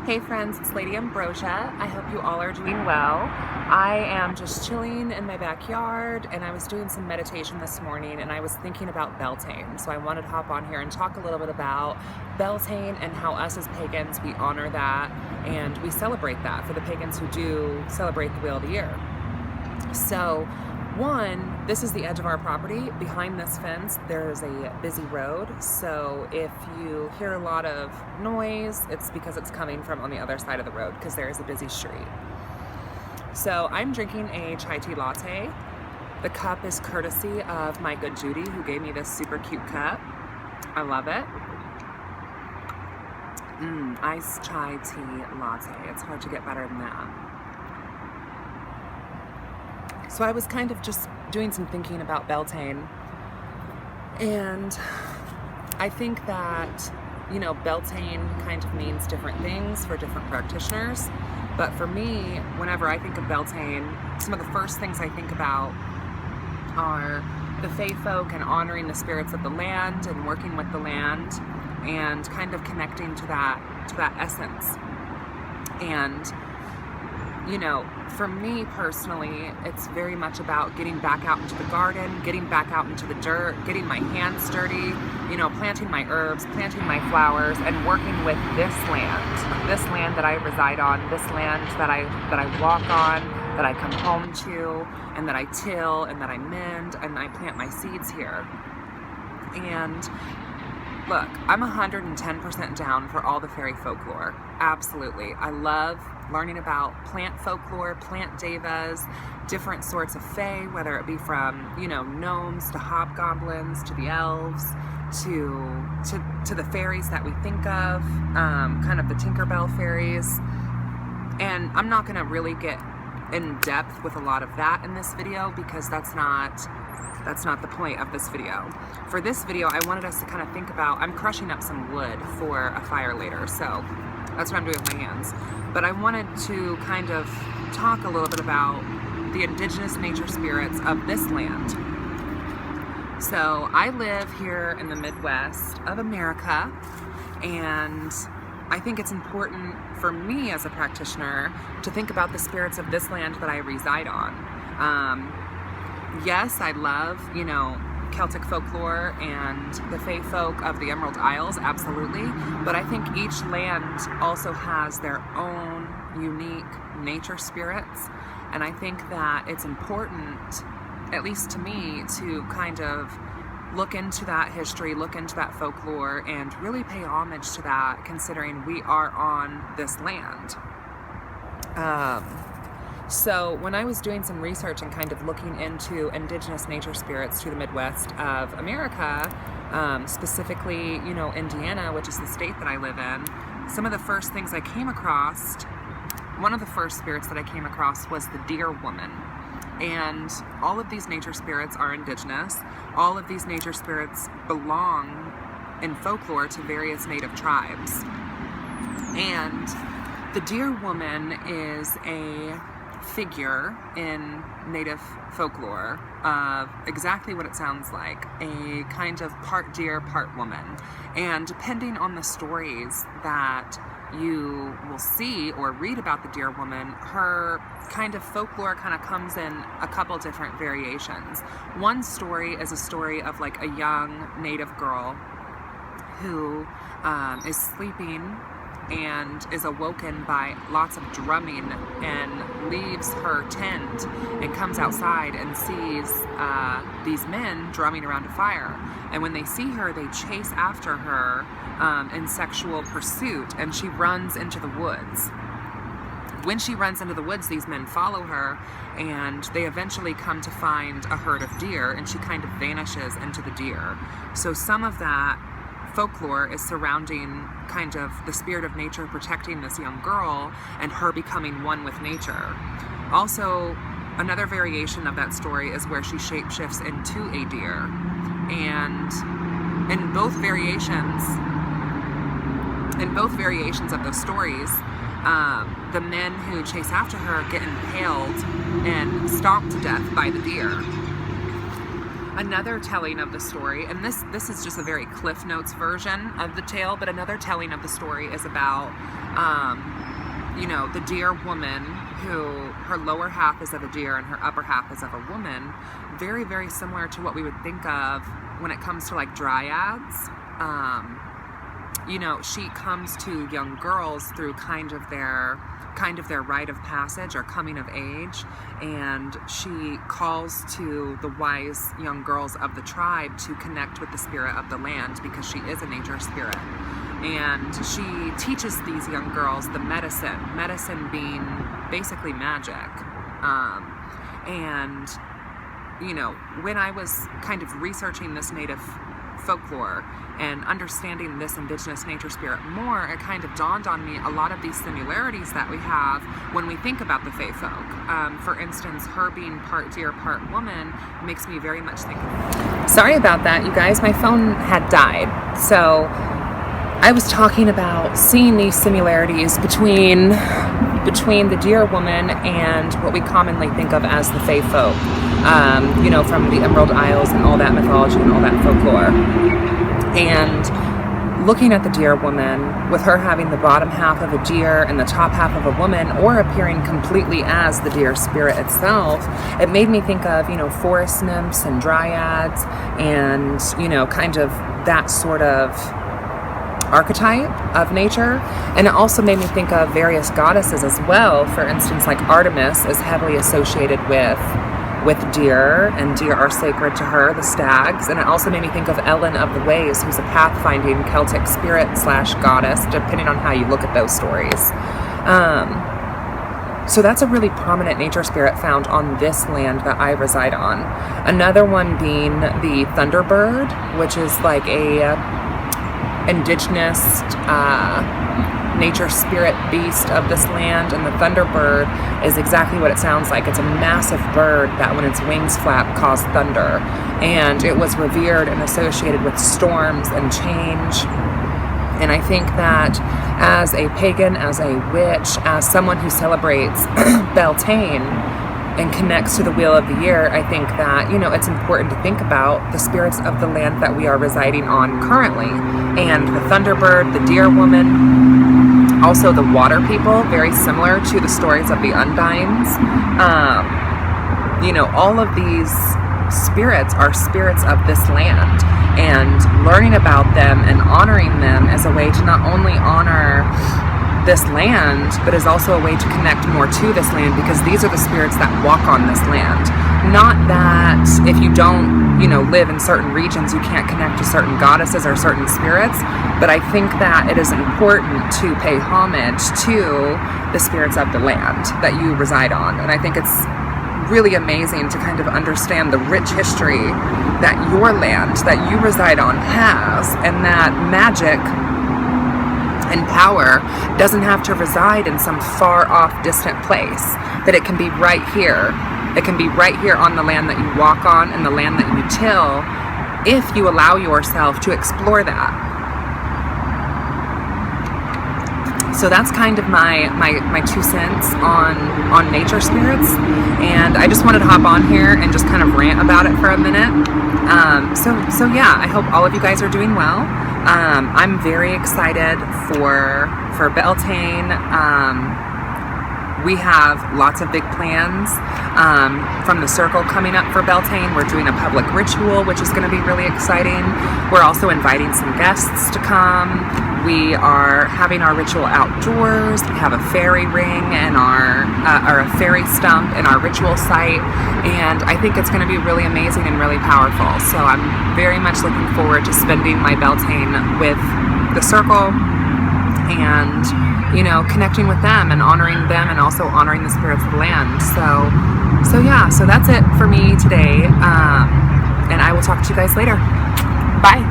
Hey friends, it's Lady Ambrosia. I hope you all are doing well. I am just chilling in my backyard and I was doing some meditation this morning and I was thinking about Beltane. So I wanted to hop on here and talk a little bit about Beltane and how us as pagans, we honor that and we celebrate that for the pagans who do celebrate the Wheel of the Year. So one, this is the edge of our property. Behind this fence, there's a busy road. So if you hear a lot of noise, it's because it's coming from on the other side of the road because there is a busy street. So I'm drinking a chai tea latte. The cup is courtesy of my good Judy, who gave me this super cute cup. I love it. Iced chai tea latte. It's hard to get better than that. So I was kind of just doing some thinking about Beltane, and I think that, you know, Beltane kind of means different things for different practitioners, but for me, whenever I think of Beltane, some of the first things I think about are the Fae folk and honoring the spirits of the land and working with the land and kind of connecting to that essence. And you know, for me personally, it's very much about getting back out into the garden, getting back out into the dirt, getting my hands dirty, you know, planting my herbs, planting my flowers, and working with this land that I reside on, this land that I walk on, that I come home to, and that I till, and that I mend, and I plant my seeds here. And look, I'm 110% down for all the fairy folklore. Absolutely. I love learning about plant folklore, plant devas, different sorts of fae, whether it be from, you know, gnomes to hobgoblins to the elves to the fairies that we think of, kind of the Tinkerbell fairies. And I'm not going to really get in depth with a lot of that in this video because that's not the point of this video. For this video, I wanted us to kind of think about, I'm crushing up some wood for a fire later, so that's what I'm doing with my hands. But I wanted to kind of talk a little bit about the indigenous nature spirits of this land. So I live here in the Midwest of America, and I think it's important for me as a practitioner to think about the spirits of this land that I reside on. Yes, I love, you know, Celtic folklore and the Fae folk of the Emerald Isles, absolutely. But I think each land also has their own unique nature spirits. And I think that it's important, at least to me, to kind of look into that history, look into that folklore, and really pay homage to that, considering we are on this land. So when I was doing some research and kind of looking into indigenous nature spirits to the Midwest of America, specifically, you know, Indiana, which is the state that I live in, some of the first things I came across, one of the first spirits that I came across was the Deer Woman. And all of these nature spirits are indigenous. All of these nature spirits belong in folklore to various native tribes. And the Deer Woman is a figure in native folklore of exactly what it sounds like, a kind of part deer, part woman. And depending on the stories that you will see or read about the Deer Woman, her kind of folklore kind of comes in a couple different variations. One story is a story of like a young native girl who is sleeping and is awoken by lots of drumming and leaves her tent and comes outside and sees these men drumming around a fire. And when they see her, they chase after her in sexual pursuit, and she runs into the woods. When she runs into the woods, these men follow her, and they eventually come to find a herd of deer, and she kind of vanishes into the deer. So some of that folklore is surrounding kind of the spirit of nature protecting this young girl and her becoming one with nature. Also, another variation of that story is where she shapeshifts into a deer. And in both variations of those stories, the men who chase after her get impaled and stomped to death by the deer. Another telling of the story, and this is just a very Cliff Notes version of the tale, but another telling of the story is about, the deer woman who her lower half is of a deer and her upper half is of a woman. Very, very similar to what we would think of when it comes to like dryads. She comes to young girls through kind of their rite of passage or coming of age, and she calls to the wise young girls of the tribe to connect with the spirit of the land, because she is a nature spirit. And she teaches these young girls the medicine being basically magic. When I was kind of researching this native folklore and understanding this indigenous nature spirit more, it kind of dawned on me a lot of these similarities that we have when we think about the Fae folk. For instance, her being part deer, part woman makes me very much think of... Sorry about that, you guys. My phone had died. So I was talking about seeing these similarities between the deer woman and what we commonly think of as the Fae folk, from the Emerald Isles and all that mythology and all that folklore. And looking at the deer woman, with her having the bottom half of a deer and the top half of a woman, or appearing completely as the deer spirit itself, it made me think of, forest nymphs and dryads and, kind of that sort of archetype of nature. And it also made me think of various goddesses as well. For instance, like Artemis is heavily associated with deer, and deer are sacred to her, the stags. And it also made me think of Ellen of the Ways, who's a pathfinding Celtic spirit / goddess, depending on how you look at those stories. So that's a really prominent nature spirit found on this land that I reside on. Another one being the Thunderbird, which is like a indigenous nature spirit beast of this land. And the Thunderbird is exactly what it sounds like. It's a massive bird that when its wings flap cause thunder, and it was revered and associated with storms and change. And I think that as a pagan, as a witch, as someone who celebrates Beltane and connects to the Wheel of the Year, I think that, it's important to think about the spirits of the land that we are residing on currently. And the Thunderbird, the Deer Woman, also the Water People, very similar to the stories of the Undines. All of these spirits are spirits of this land. And learning about them and honoring them is a way to not only honor this land, but is also a way to connect more to this land, because these are the spirits that walk on this land. Not that if you don't, live in certain regions, you can't connect to certain goddesses or certain spirits, but I think that it is important to pay homage to the spirits of the land that you reside on. And I think it's really amazing to kind of understand the rich history that your land that you reside on has, and that magic and power doesn't have to reside in some far off distant place, that it can be right here. It can be right here on the land that you walk on and the land that you till, if you allow yourself to explore that. So that's kind of my 2 cents on nature spirits, and I just wanted to hop on here and just kind of rant about it for a minute. So yeah, I hope all of you guys are doing well. I'm very excited for Beltane. We have lots of big plans from the circle coming up for Beltane. We're doing a public ritual, which is going to be really exciting. We're also inviting some guests to come. We are having our ritual outdoors. We have a fairy ring and or a fairy stump in our ritual site, and I think it's going to be really amazing and really powerful. So I'm very much looking forward to spending my Beltane with the circle, and connecting with them and honoring them, and also honoring the spirits of the land. So yeah, so that's it for me today, and I will talk to you guys later. Bye.